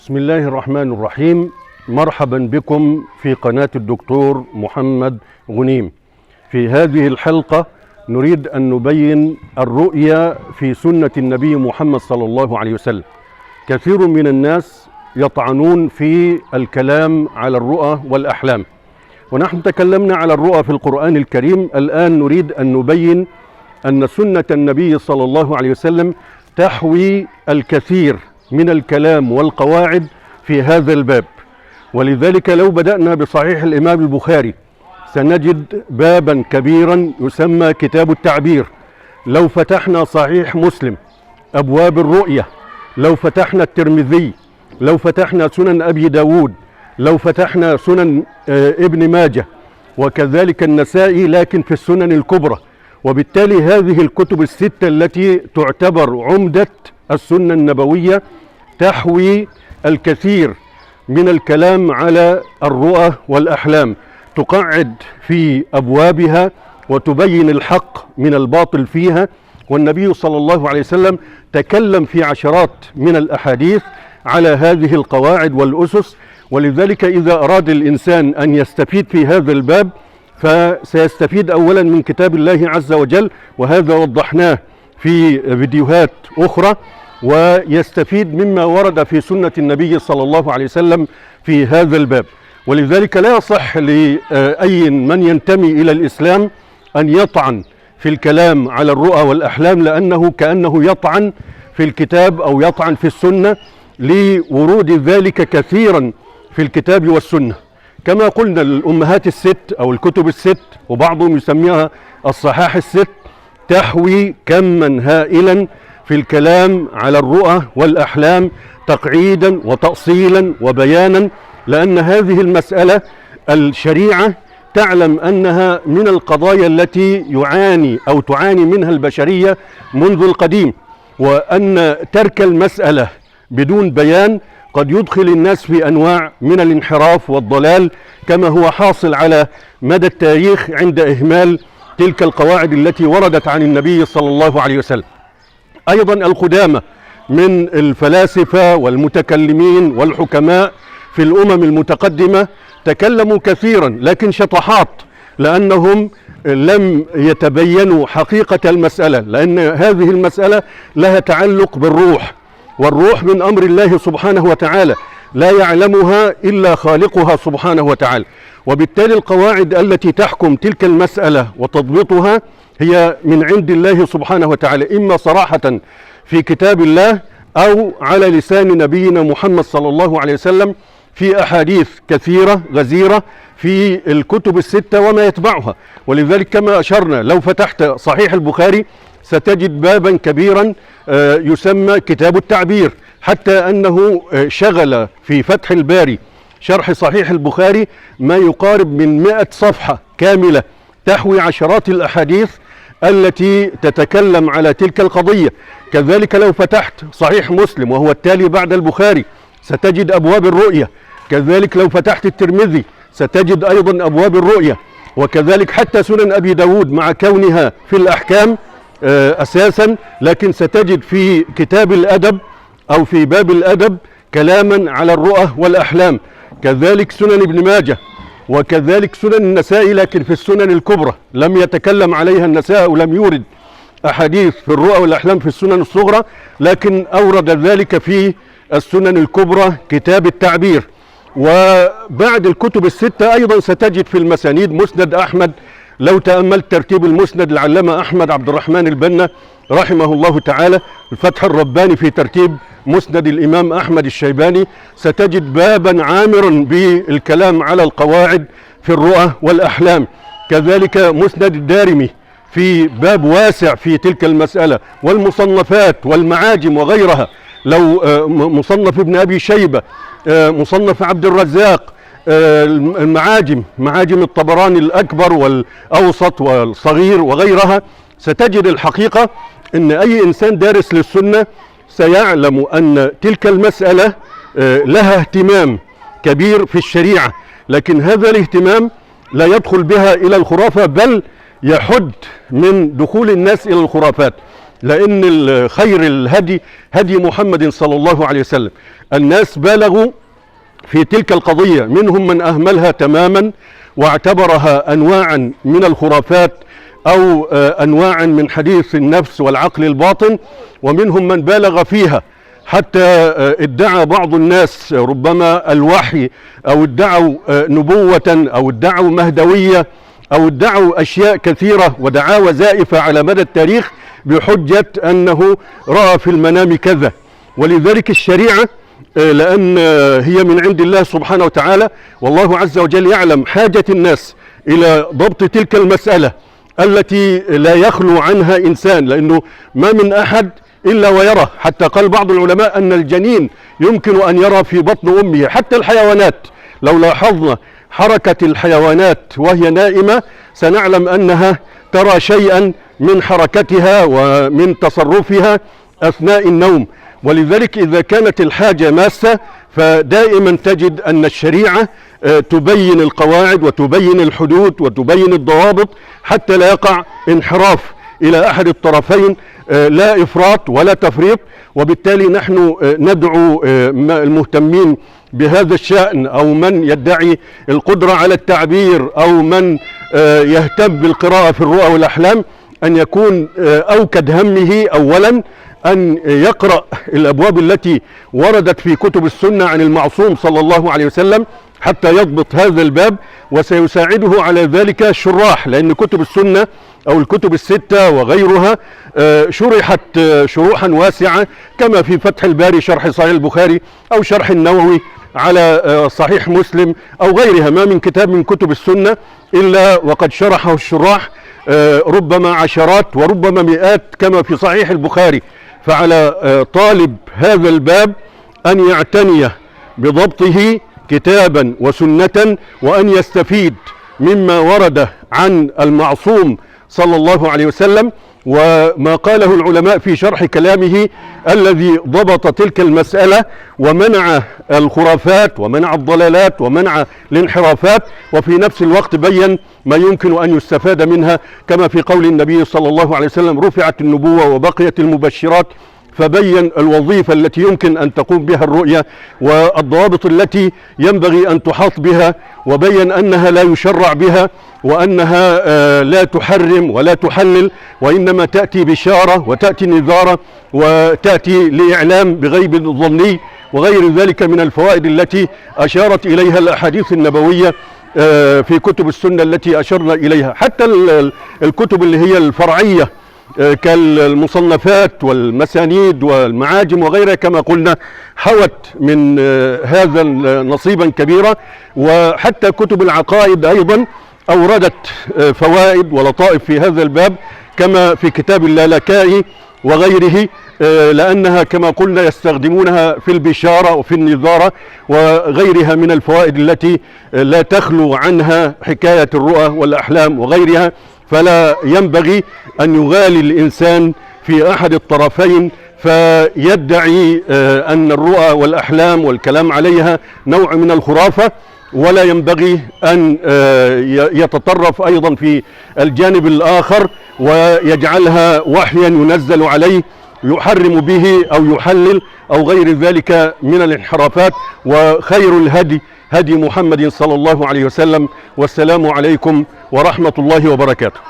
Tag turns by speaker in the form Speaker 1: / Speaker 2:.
Speaker 1: بسم الله الرحمن الرحيم. مرحبا بكم في قناة الدكتور محمد غنيم. في هذه الحلقة نريد أن نبين الرؤية في سنة النبي محمد صلى الله عليه وسلم. كثير من الناس يطعنون في الكلام على الرؤى والأحلام، ونحن تكلمنا على الرؤى في القرآن الكريم. الآن نريد أن نبين أن سنة النبي صلى الله عليه وسلم تحوي الكثير من الكلام والقواعد في هذا الباب. ولذلك لو بدأنا بصحيح الإمام البخاري سنجد بابا كبيرا يسمى كتاب التعبير. لو فتحنا صحيح مسلم أبواب الرؤية، لو فتحنا الترمذي، لو فتحنا سنن أبي داود، لو فتحنا سنن ابن ماجه، وكذلك النسائي لكن في السنن الكبرى. وبالتالي هذه الكتب الستة التي تعتبر عمدة السنة النبوية تحوي الكثير من الكلام على الرؤى والأحلام، تقعد في أبوابها وتبين الحق من الباطل فيها. والنبي صلى الله عليه وسلم تكلم في عشرات من الأحاديث على هذه القواعد والأسس. ولذلك إذا أراد الإنسان أن يستفيد في هذا الباب فسيستفيد أولا من كتاب الله عز وجل، وهذا وضحناه في فيديوهات أخرى، ويستفيد مما ورد في سنة النبي صلى الله عليه وسلم في هذا الباب. ولذلك لا يصح لأي من ينتمي إلى الإسلام أن يطعن في الكلام على الرؤى والأحلام، لأنه كأنه يطعن في الكتاب أو يطعن في السنة لورود ذلك كثيرا في الكتاب والسنة. كما قلنا الأمهات الست أو الكتب الست، وبعضهم يسميها الصحاح الست، تحوي كما هائلا في الكلام على الرؤى والأحلام تقعيدا وتأصيلا وبيانا، لأن هذه المسألة الشريعة تعلم أنها من القضايا التي تعاني منها البشرية منذ القديم، وأن ترك المسألة بدون بيان قد يدخل الناس في أنواع من الانحراف والضلال، كما هو حاصل على مدى التاريخ عند إهمال تلك القواعد التي وردت عن النبي صلى الله عليه وسلم. أيضا القدامى من الفلاسفة والمتكلمين والحكماء في الأمم المتقدمة تكلموا كثيرا لكن شطحات، لأنهم لم يتبينوا حقيقة المسألة، لأن هذه المسألة لها تعلق بالروح، والروح من أمر الله سبحانه وتعالى لا يعلمها إلا خالقها سبحانه وتعالى. وبالتالي القواعد التي تحكم تلك المسألة وتضبطها هي من عند الله سبحانه وتعالى، إما صراحة في كتاب الله أو على لسان نبينا محمد صلى الله عليه وسلم في أحاديث كثيرة غزيرة في الكتب الستة وما يتبعها. ولذلك كما أشرنا لو فتحت صحيح البخاري ستجد بابا كبيرا يسمى كتاب التعبير، حتى أنه شغل في فتح الباري شرح صحيح البخاري ما يقارب من 100 صفحة كاملة تحوي عشرات الأحاديث التي تتكلم على تلك القضية. كذلك لو فتحت صحيح مسلم وهو التالي بعد البخاري ستجد أبواب الرؤية. كذلك لو فتحت الترمذي ستجد أيضا أبواب الرؤية. وكذلك حتى سنن أبي داود مع كونها في الأحكام أساسا، لكن ستجد في كتاب الأدب أو في باب الأدب كلاما على الرؤى والأحلام. كذلك سنن ابن ماجه، وكذلك سنن النسائي لكن في السنن الكبرى لم يتكلم عليها النسائي ولم يورد أحاديث في الرؤى والأحلام في السنن الصغرى، لكن أورد ذلك في السنن الكبرى كتاب التعبير. وبعد الكتب الستة أيضا ستجد في المسانيد مسند أحمد. لو تأملت ترتيب المسند العلامة أحمد عبد الرحمن البنا رحمه الله تعالى الفتح الرباني في ترتيب مسند الإمام أحمد الشيباني ستجد بابا عامرا بالكلام على القواعد في الرؤى والأحلام. كذلك مسند الدارمي في باب واسع في تلك المسألة، والمصنفات والمعاجم وغيرها. لو مصنف ابن أبي شيبة، مصنف عبد الرزاق، معاجم الطبراني الأكبر والأوسط والصغير وغيرها، ستجد الحقيقة أن أي إنسان دارس للسنة سيعلم أن تلك المسألة لها اهتمام كبير في الشريعة، لكن هذا الاهتمام لا يدخل بها إلى الخرافة، بل يحد من دخول الناس إلى الخرافات. لأن خير الهدي هدي محمد صلى الله عليه وسلم. الناس بالغوا في تلك القضية، منهم من أهملها تماما واعتبرها أنواعا من الخرافات أو أنواعا من حديث النفس والعقل الباطن، ومنهم من بالغ فيها حتى ادعى بعض الناس ربما الوحي، أو ادعوا نبوة، أو ادعوا مهدوية، أو ادعوا أشياء كثيرة ودعاوى زائفة على مدى التاريخ بحجة أنه رأى في المنام كذا. ولذلك الشريعة لأن هي من عند الله سبحانه وتعالى، والله عز وجل يعلم حاجة الناس إلى ضبط تلك المسألة التي لا يخلو عنها إنسان، لأنه ما من أحد إلا ويرى. حتى قال بعض العلماء أن الجنين يمكن أن يرى في بطن أمه. حتى الحيوانات لو لاحظنا حركة الحيوانات وهي نائمة سنعلم أنها ترى شيئا من حركتها ومن تصرفها أثناء النوم. ولذلك إذا كانت الحاجة ماسة فدائما تجد أن الشريعة تبين القواعد وتبين الحدود وتبين الضوابط حتى لا يقع انحراف إلى أحد الطرفين، لا إفراط ولا تفريط. وبالتالي نحن ندعو المهتمين بهذا الشأن، أو من يدعي القدرة على التعبير، أو من يهتم بالقراءة في الرؤى والأحلام، أن يكون أوكد همه أولا أن يقرأ الأبواب التي وردت في كتب السنة عن المعصوم صلى الله عليه وسلم حتى يضبط هذا الباب، وسيساعده على ذلك الشراح، لأن كتب السنة أو الكتب الستة وغيرها شرحت شروحا واسعة، كما في فتح الباري شرح صحيح البخاري، أو شرح النووي على صحيح مسلم، أو غيرها. ما من كتاب من كتب السنة إلا وقد شرحه الشراح ربما عشرات وربما مئات كما في صحيح البخاري. فعلى طالب هذا الباب أن يعتني بضبطه كتابا وسنة، وأن يستفيد مما ورد عن المعصوم صلى الله عليه وسلم، وما قاله العلماء في شرح كلامه الذي ضبط تلك المسألة ومنع الخرافات ومنع الضلالات ومنع الانحرافات، وفي نفس الوقت بين ما يمكن أن يستفاد منها، كما في قول النبي صلى الله عليه وسلم: رفعت النبوة وبقيت المبشرات. فبين الوظيفة التي يمكن أن تقوم بها الرؤية والضوابط التي ينبغي أن تحاط بها، وبين أنها لا يشرع بها، وأنها لا تحرم ولا تحلل، وإنما تأتي بشارة وتأتي نذارة وتأتي لإعلام بغيب ظني وغير ذلك من الفوائد التي أشارت إليها الأحاديث النبوية في كتب السنة التي أشرنا إليها. حتى الكتب اللي هي الفرعية كالمصنفات والمسانيد والمعاجم وغيرها كما قلنا حوت من هذا نصيبا كبيرا. وحتى كتب العقائد أيضا أوردت فوائد ولطائف في هذا الباب، كما في كتاب اللالكائي وغيره، لأنها كما قلنا يستخدمونها في البشارة وفي النذارة وغيرها من الفوائد التي لا تخلو عنها حكاية الرؤى والأحلام وغيرها. فلا ينبغي أن يغالي الإنسان في أحد الطرفين فيدعي أن الرؤى والأحلام والكلام عليها نوع من الخرافة، ولا ينبغي أن يتطرف أيضا في الجانب الآخر ويجعلها وحيا ينزل عليه يحرم به أو يحلل أو غير ذلك من الانحرافات. وخير الهدي هدي محمد صلى الله عليه وسلم. والسلام عليكم ورحمة الله وبركاته.